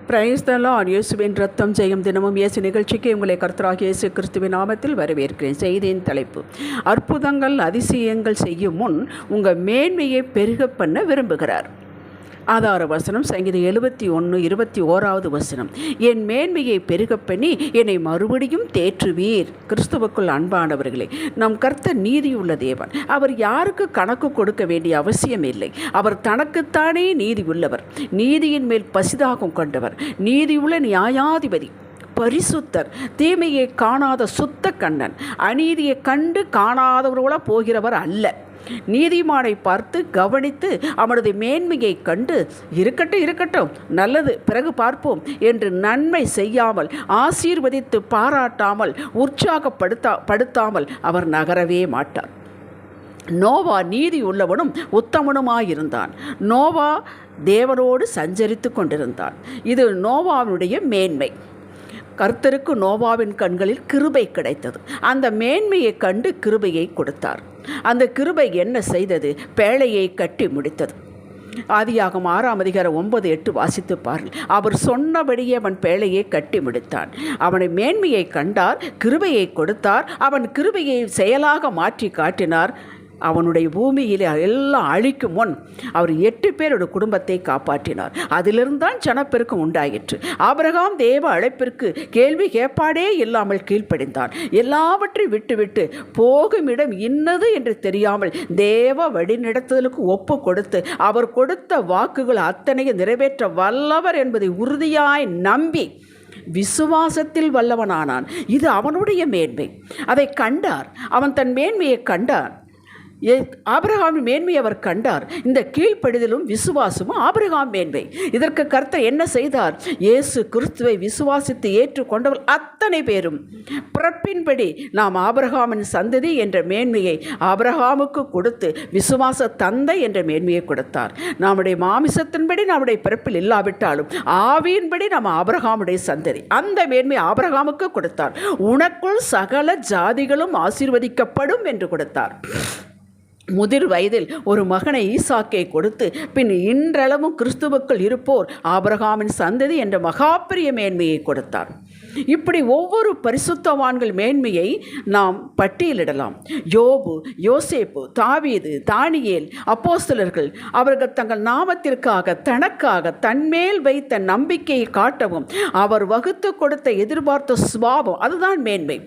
Praise the Lord. இயேசுவின் ரத்தம் ஜெயம். தினமும் இயேசு நிகழ்ச்சிக்கு உங்களை கர்த்தராகிய இயேசு கிறிஸ்துவின் நாமத்தில் வரவேற்கிறேன். செய்தியின் தலைப்பு: அற்புதங்கள் அதிசயங்கள் செய்யும் முன் உங்கள் மேன்மையை பெருக பண்ண விரும்புகிறார். ஆதார வசனம் சங்கீதம் 71:21. என் மேன்மையை பெருக பண்ணி என்னை மறுபடியும் தேற்றுவீர். கிறிஸ்துவுக்குள் அன்பானவர்களே, நம் கர்த்தர் நீதியுள்ள தேவன். அவர் யாருக்கு கணக்கு கொடுக்க வேண்டிய அவசியம் இல்லை. அவர் தனக்குத்தானே நீதி உள்ளவர், நீதியின் மேல் பசிதாகம் கொண்டவர், நீதியுள்ள நியாயாதிபதி, பரிசுத்தர், தீமையை காணாத சுத்த கண்ணன், அநீதியை கண்டு காணாதவர்கள போகிறவர் அல்ல. நீதிமானை பார்த்து கவனித்து அவனது மேன்மையை கண்டு இருக்கட்டும் நல்லது பிறகு பார்ப்போம் என்று நன்மை செய்யாமல், ஆசீர்வதித்து பாராட்டாமல், உற்சாகப்படுத்தாமல் அவர் நகரவே மாட்டார். நோவா நீதி உள்ளவனும் உத்தமனுமாயிருந்தான். நோவா தேவனோடு சஞ்சரித்து கொண்டிருந்தான். இது நோவாவுடைய மேன்மை. கர்த்தருக்கு நோவாவின் கண்களில் கிருபை கிடைத்தது. அந்த மேன்மையை கண்டு கிருபையை கொடுத்தார். அந்த கிருபை என்ன செய்தது? பேழையை கட்டி முடித்தது. ஆதியாகமம் 6:9-8 வாசித்து பாருங்கள். அவர் சொன்னபடியே அவன் பேழையை கட்டி முடித்தான். அவனை மேன்மையை கண்டார், கிருபையை கொடுத்தார். அவன் கிருபையை செயலாக மாற்றி காட்டினார். அவனுடைய பூமியில் எல்லாம் அழிக்கும் முன் அவர் 8 பேரோட குடும்பத்தை காப்பாற்றினார். அதிலிருந்தான் ஜனப்பெருக்கம் உண்டாயிற்று. ஆபிரகாம் தேவ அழைப்பிற்கு கேள்வி கேட்பாடே இல்லாமல் கீழ்ப்படிந்தான். எல்லாவற்றையும் விட்டுவிட்டு போகும் இடம் இன்னது என்று தெரியாமல் தேவ வழிநடத்துதலுக்கு ஒப்பு கொடுத்து அவர் கொடுத்த வாக்குகள் அத்தனையும் நிறைவேற்ற வல்லவர் என்பதை உறுதியாய் நம்பி விசுவாசத்தில் வல்லவனானான். இது அவனுடைய மேன்மை. அதை கண்டார். அவன் தன் மேன்மையை கண்டார். ஆபிரகாமின் மேன்மையை அவர் கண்டார். இந்த கீழ்ப்படிதலும் விசுவாசமும் ஆபிரகாம் மேன்மை. இதற்கு கர்த்தர் என்ன செய்தார்? இயேசு கிறிஸ்துவை விசுவாசித்து ஏற்றுக்கொண்டவர் அத்தனை பேரும் பிறப்பின்படி நாம் ஆபிரகாமின் சந்ததி என்ற மேன்மையை ஆபிரகாமுக்கு கொடுத்து விசுவாச தந்தை என்ற மேன்மையை கொடுத்தார். நம்முடைய மாமிசத்தின்படி நம்முடைய பிறப்பில் இல்லாவிட்டாலும் ஆவியின்படி நம்ம ஆபிரகாமுடைய சந்ததி, அந்த மேன்மை ஆபிரகாமுக்கு கொடுத்தார். உனக்குள் சகல ஜாதிகளும் ஆசீர்வதிக்கப்படும் என்று கொடுத்தார். முதிர் வயதில் ஒரு மகனை ஈசாக்கை கொடுத்து பின் இன்றளவும் கிறிஸ்துவுக்குள் இருப்போர் ஆபிரகாமின் சந்ததி என்ற மகாபெரிய மேன்மையை கொடுத்தார். இப்படி ஒவ்வொரு பரிசுத்தவான்கள் மேன்மையை நாம் பட்டியலிடலாம். யோபு, யோசேப்பு, தாவீது, தானியேல், அப்போஸ்தலர்கள் அவர்கள் தங்கள் நாமத்திற்காக தனக்காக தன்மேல் வைத்த நம்பிக்கையை காட்டவும் அவர் வகுத்து கொடுத்த எதிர்பார்த்த சுபாவம், அதுதான் மேன்மை.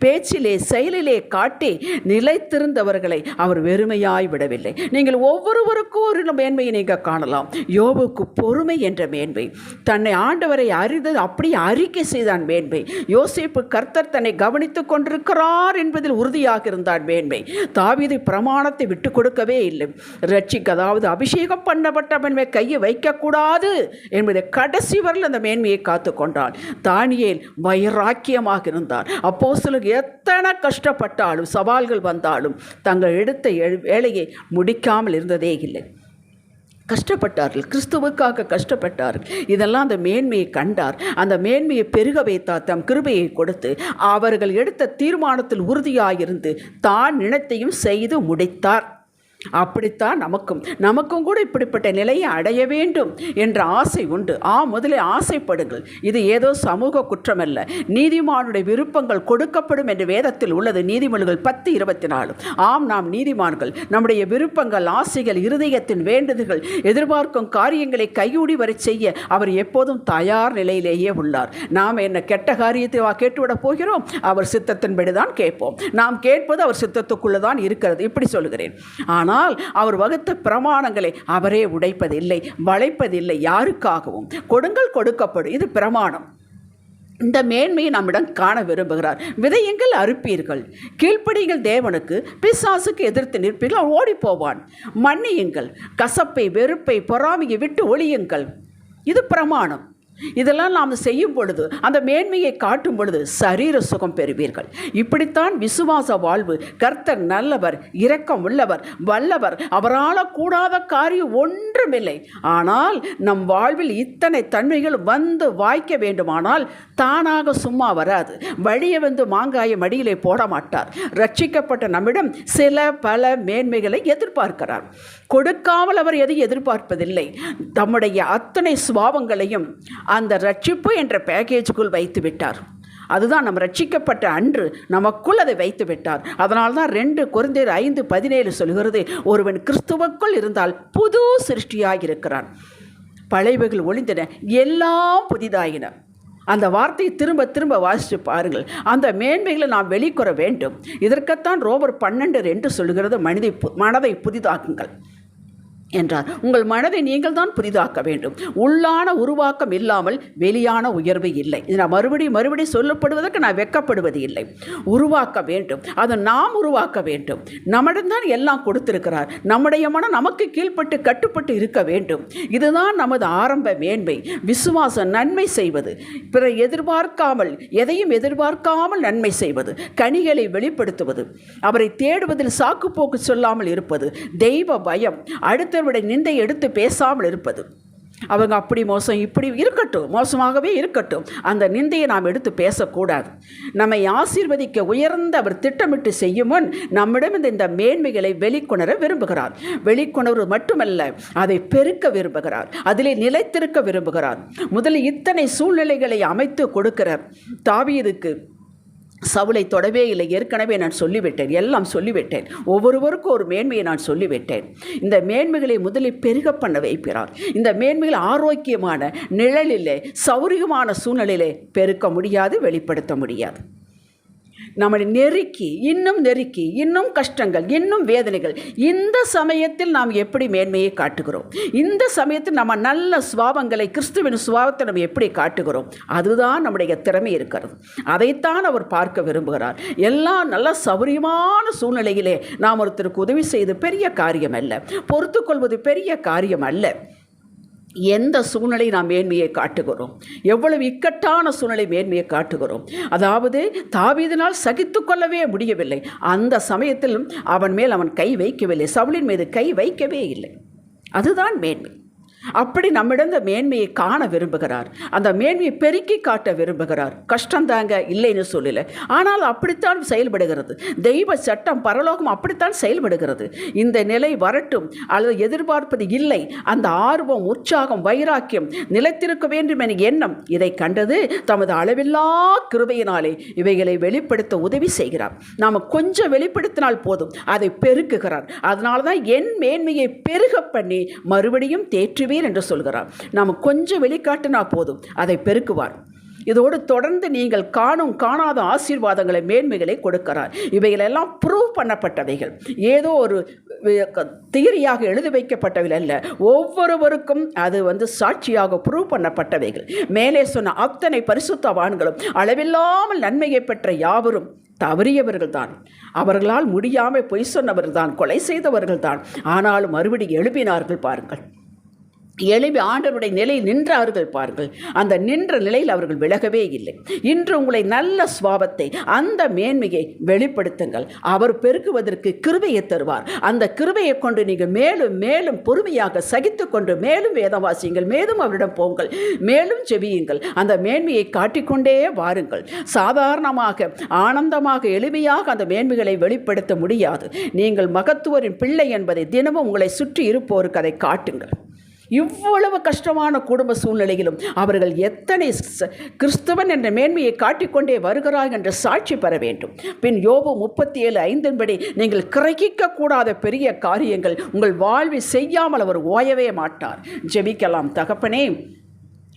பேச்சிலே செயலிலே காட்டி நிலைத்திருந்தவர்களை அவர் வெறுமையாய் விடவில்லை. நீங்கள் ஒவ்வொருவருக்கும் ஒரு மேன்மையை நீங்கள் காணலாம். யோபுக்கு பொறுமை என்ற மேன்மை, தன்னை ஆண்டவரை அறிந்தது அப்படியே அறிக்கை செய்தான் மேன்மை. யோசேப்பு கர்த்தர் தன்னை கவனித்துக் கொண்டிருக்கிறார் என்பதில் உறுதியாக இருந்தான் மேன்மை. தாவீது பிரமாணத்தை விட்டு கொடுக்கவே இல்லை. அதாவது அபிஷேகம் பண்ணப்பட்டவன் கையை வைக்கக்கூடாது என்பதை கடைசி வரல் அந்த மேன்மையை காத்து கொண்டான். தானியேல் வைராக்கியமாக இருந்தார். அப்போஸ்தலர்கள் எத்தனை கஷ்டப்பட்டாலும் சவால்கள் வந்தாலும் தங்கள் எடுத்த வேலையை முடிக்காமல் இருந்ததே இல்லை. கஷ்டப்பட்டார்கள், கிறிஸ்துவுக்காக கஷ்டப்பட்டார்கள். இதெல்லாம் அந்த மேன்மையை கண்டார். அந்த மேன்மையை பெருக வைத்தார். தம் கிருபையை கொடுத்து அவர்கள் எடுத்த தீர்மானத்தில் உறுதியாயிருந்து தான் நினைத்தையும் செய்து முடித்தார். அப்படித்தான் நமக்கும் கூட இப்படிப்பட்ட நிலையை அடைய வேண்டும் என்ற ஆசை உண்டு. முதலில் ஆசைப்படுங்கள். இது ஏதோ சமூக குற்றமல்ல. நீதிமானுடைய விருப்பங்கள் கொடுக்கப்படும் என்று வேதத்தில் உள்ளது. நீதிமொழிகள் 10:24. நாம் நீதிமான்கள். நம்முடைய விருப்பங்கள், ஆசைகள், இருதயத்தின் வேண்டுதல்கள், எதிர்பார்க்கும் காரியங்களை கையூடி வரை செய்ய அவர் எப்போதும் தயார் நிலையிலேயே உள்ளார். நாம் என்ன கெட்ட காரியத்தை கேட்டுவிட போகிறோம்? அவர் சித்தத்தின்படிதான் கேட்போம். நாம் கேட்பது அவர் சித்தத்துக்குள்ளதான் இருக்கிறது. இப்படி சொல்லுகிறேன். ஆனால் அவர் வகுத்த பிரமாணங்களை அவரே உடைப்பதில்லை, வளைப்பதில்லை. யாருக்காகவும் கொடுக்கப்படும். இது பிரமாணம். இந்த மேன்மையை நம்மிடம் காண விரும்புகிறார். விதையுங்கள், அறுப்பீர்கள். கீழ்ப்படியுங்கள் தேவனுக்கு, பிசாசுக்கு எதிர்த்து நிற்பீர்கள், ஓடி போவான். மன்னியுங்கள், கசப்பை, வெறுப்பை, பொறாமையை விட்டு ஒழியுங்கள். இது பிரமாணம். இதெல்லாம் நாம் செய்யும் பொழுது, அந்த மேன்மையை காட்டும் பொழுது சரீர சுகம் பெறுவீர்கள். இப்படித்தான் விசுவாச வாழ்வு. கர்த்தர் நல்லவர், இரக்கம் உள்ளவர், வல்லவர். அவரால் கூடாத காரியம் ஒன்றுமில்லை. ஆனால் நம் வாழ்வில் இத்தனை தன்மைகள் வந்து வாய்க்க வேண்டுமானால் தானாக சும்மா வராது. வழியை வந்து மாங்காய மடியிலே போட மாட்டார். ரட்சிக்கப்பட்ட நம்மிடம் சில பல மேன்மைகளை எதிர்பார்க்கிறார். கொடுக்காமல் அவர் எதை எதிர்பார்ப்பதில்லை. தம்முடைய அத்தனை சுபாவங்களையும் அந்த ரட்சிப்பு என்ற பேக்கேஜுக்குள் வைத்து விட்டார். அதுதான் நம்ம ரட்சிக்கப்பட்ட அன்று நமக்குள் அதை வைத்து விட்டார். அதனால்தான் 2 கொரிந்தியர் 5:17 சொல்கிறது, ஒருவன் கிறிஸ்துவுக்குள் இருந்தால் புது சிருஷ்டியாக இருக்கிறான், பழையவைகள் ஒழிந்தன, எல்லாம் புதிதாயின. அந்த வார்த்தையை திரும்ப திரும்ப வாசித்து பாருங்கள். அந்த மேன்மைகளை நாம் வெளிக்கொற வேண்டும். இதற்குத்தான் ரோமர் 12:2 சொல்கிறது, மனதை புதிதாக்குங்கள் என்றார். உங்கள் மனதை நீங்கள் தான் புதிதாக்க வேண்டும். உள்ளான உருவாக்கம் இல்லாமல் வெளியான உயர்வு இல்லை. இது நான் மறுபடியும் சொல்லப்படுவதற்கு நான் வெட்கப்படுவது இல்லை. உருவாக்க வேண்டும், அதை நாம் உருவாக்க வேண்டும். நம்மிடம்தான் எல்லாம் கொடுத்திருக்கிறார். நம்முடைய மனம் நமக்கு கீழ்ப்பட்டு கட்டுப்பட்டு இருக்க வேண்டும். இதுதான் நமது ஆரம்ப மேன்மை. விசுவாசம், நன்மை செய்வது, பிற எதையும் எதிர்பார்க்காமல் நன்மை செய்வது, கனிகளை வெளிப்படுத்துவது, அவரை தேடுவதில் சாக்குப்போக்கு சொல்லாமல் இருப்பது, தெய்வ பயம், அடுத்த நிந்தை எடுத்து பேசாமல் இருப்பது. அவங்க அப்படி மோசம் இப்படி இருக்கட்டும், மோசமாகவே இருக்கட்டும், அந்த நிந்தையை நாம் எடுத்து பேசக்கூடாது. நம்மை ஆசீர்வதிக்க உயர்ந்த அவர் திட்டமிட்டு செய்யும் முன் நம்மிடம் இந்த மேன்மைகளை வெளிக்கொணர விரும்புகிறார். வெளிக்கொணர்வு மட்டுமல்ல, அதை பெருக்க விரும்புகிறார், அதிலே நிலைத்திருக்க விரும்புகிறார். முதலில் இத்தனை சூழ்நிலைகளை அமைத்து கொடுக்கிறார். தாவீதுக்கு சவுலை தொடவே இல்லை. ஏற்கனவே நான் சொல்லிவிட்டேன், எல்லாம் சொல்லிவிட்டேன். ஒவ்வொருவருக்கும் ஒரு மேன்மையை நான் சொல்லிவிட்டேன். இந்த மேன்மைகளை முதலில் பெருக பண்ண வைக்கிறார். இந்த மேன்மைகள் ஆரோக்கியமான நிழலிலே, சௌரியமான சூழ்நிலையிலே பெருக்க முடியாது, வெளிப்படுத்த முடியாது. நம்மளை நெருக்கி இன்னும் கஷ்டங்கள், இன்னும் வேதனைகள். இந்த சமயத்தில் நாம் எப்படி மேன்மையை காட்டுகிறோம்? இந்த சமயத்தில் நம்ம நல்ல சுபாவங்களை, கிறிஸ்துவின் சுபாவத்தை நம்ம எப்படி காட்டுகிறோம்? அதுதான் நம்முடைய திறமை இருக்கிறது. அதைத்தான் அவர் பார்க்க விரும்புகிறார். எல்லாம் நல்ல சௌரியமான சூழ்நிலையிலே நாம் ஒருத்தருக்கு உதவி செய்து பெரிய காரியம் அல்ல, பொறுத்து கொள்வது பெரிய காரியம் அல்ல. எந்த சூழ்நிலை நாம் மேன்மையை காட்டுகிறோம்? எவ்வளவு இக்கட்டான சூழ்நிலை மேன்மையை காட்டுகிறோம்? அதாவது தாவீதினால் சகித்து கொள்ளவே முடியவில்லை. அந்த சமயத்தில் அவன் மேல் அவன் கை வைக்கவில்லை, சவுலின் மீது கை வைக்கவே இல்லை. அதுதான் மேன்மை. அப்படி நம்மிடம் இந்த மேன்மையை காண விரும்புகிறார். அந்த மேன்மையை பெருக்கி காட்ட விரும்புகிறார். கஷ்டந்தாங்க, இல்லைன்னு சொல்லலை, ஆனால் அப்படித்தான் செயல்படுகிறது. தெய்வ சட்டம், பரலோகம் அப்படித்தான் செயல்படுகிறது. இந்த நிலை வரட்டும் அல்லது எதிர்பார்ப்பது இல்லை. அந்த ஆர்வம், உற்சாகம், வைராக்கியம் நிலைத்திருக்க வேண்டும் என எண்ணம், இதை கண்டது தமது அளவில்லா கிருபையினாலே இவைகளை வெளிப்படுத்த உதவி செய்கிறார். நாம் கொஞ்சம் வெளிப்படுத்தினால் போதும், அதை பெருக்குகிறார். அதனால தான் என் மேன்மையை பெருக பண்ணி மறுபடியும் தேற்றுவேன் என்று சொல்கிறார். நாம் கொஞ்சம் வெளிக்காட்டினா போதும், அதை பெருக்குவார். இதோடு தொடர்ந்து நீங்கள் காணாத ஆசீர்வாதங்களை, மேன்மைகளை கொடுக்கிறார். இவைகளெல்லாம் ப்ரூவ் பண்ணப்பட்டவைகள், ஏதோ ஒரு தியரியாக எழுதி வைக்கப்பட்டவைகள் அல்ல. ஒவ்வொருவருக்கும் அது சாட்சியாக ப்ரூவ் பண்ணப்பட்டவைகள். மேலே சொன்ன அத்தனை பரிசுத்தவான்களும் அளவில்லாமல் நன்மையை பெற்ற யாவரும் தவறியவர்கள்தான். அவர்களால் முடியாமல் பொய் சொன்னவர்கள்தான், கொலை செய்தவர்கள்தான். ஆனாலும் மறுபடியும் எழுப்பினார்கள் பாருங்கள். எழுப்பி ஆண்டவருடைய நிலையில் நின்றார்கள் பாருங்கள். அந்த நின்ற நிலையில் அவர்கள் விலகவே இல்லை. இன்று உங்களை நல்ல சுபாவத்தை, அந்த மேன்மையை வெளிப்படுத்துங்கள். அவர் பெருக்குவதற்கு கிருபையை தருவார். அந்த கிருபையை கொண்டு நீங்கள் மேலும் மேலும் பொறுமையாக சகித்து கொண்டு மேலும் வேதம் வாசியுங்கள், மேலும் அவரிடம் போங்கள், மேலும் ஜெபியுங்கள். அந்த மேன்மையை காட்டிக்கொண்டே வாருங்கள். சாதாரணமாக, ஆனந்தமாக, எளிமையாக அந்த மேன்மைகளை வெளிப்படுத்த முடியாது. நீங்கள் மகத்துவரின் பிள்ளை என்பதை தினமும் உங்களை சுற்றி இருப்போருக்கு அதை காட்டுங்கள். இவ்வளவு கஷ்டமான குடும்ப சூழ்நிலையிலும் அவர்கள் எத்தனை கிறிஸ்தவன் என்ற மேன்மையை காட்டிக்கொண்டே வருகிறார்கள் என்று சாட்சி பெற வேண்டும். பின் யோபு 37:5 நீங்கள் கிரகிக்கக்கூடாத பெரிய காரியங்கள் உங்கள் வாழ்வில் செய்யாமல் அவர் ஓயவே மாட்டார். ஜெபிக்கலாம். தகப்பனே,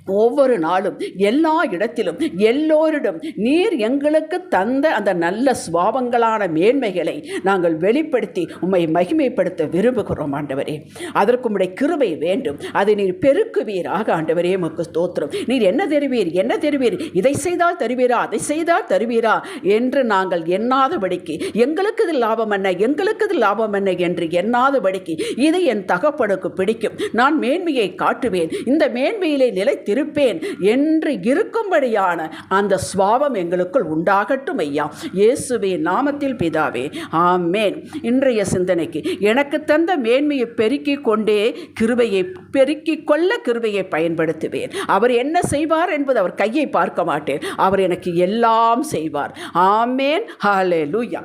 ஒவ்வொரு நாளும் எல்லா இடத்திலும் எல்லோரிடம் நீர் எங்களுக்கு தந்த அந்த நல்ல சுபாவங்களான மேன்மைகளை நாங்கள் வெளிப்படுத்தி உம்மை மகிமைப்படுத்த விரும்புகிறோம் ஆண்டவரே. அதற்கு உம்முடைய கிருபை வேண்டும். அதை நீர் பெருக்குவீராக ஆண்டவரே. உமக்கு ஸ்தோத்திரம். நீர் என்ன தருவீர், இதை செய்தால் தருவீரா, அதை செய்தால் தருவீரா என்று நாங்கள் எண்ணாதபடிக்கு, எங்களுக்கு இது லாபம் என்ன என்று எண்ணாதபடிக்கு, இது என் தகப்பனுக்கு பிடிக்கும், நான் மேன்மையை காட்டுவேன், இந்த மேன்மையிலே நிலைத்து இருப்பேன் என்று இருக்கும்படியான அந்த சுபாவம் எங்களுக்குள் உண்டாகட்டும் ஐயா, இயேசுவின் நாமத்தில் பிதாவே, ஆமேன். இன்றைய சிந்தனைக்கு, எனக்கு தந்த மேன்மையை பெருக்கிக் கொண்டே பெருக்கிக் கொள்ள கிருபையை பயன்படுத்துவேன். அவர் என்ன செய்வார் என்பது அவர் கையை பார்க்க மாட்டேன், அவர் எனக்கு எல்லாம் செய்வார். ஆமேன். ஹல்லேலூயா.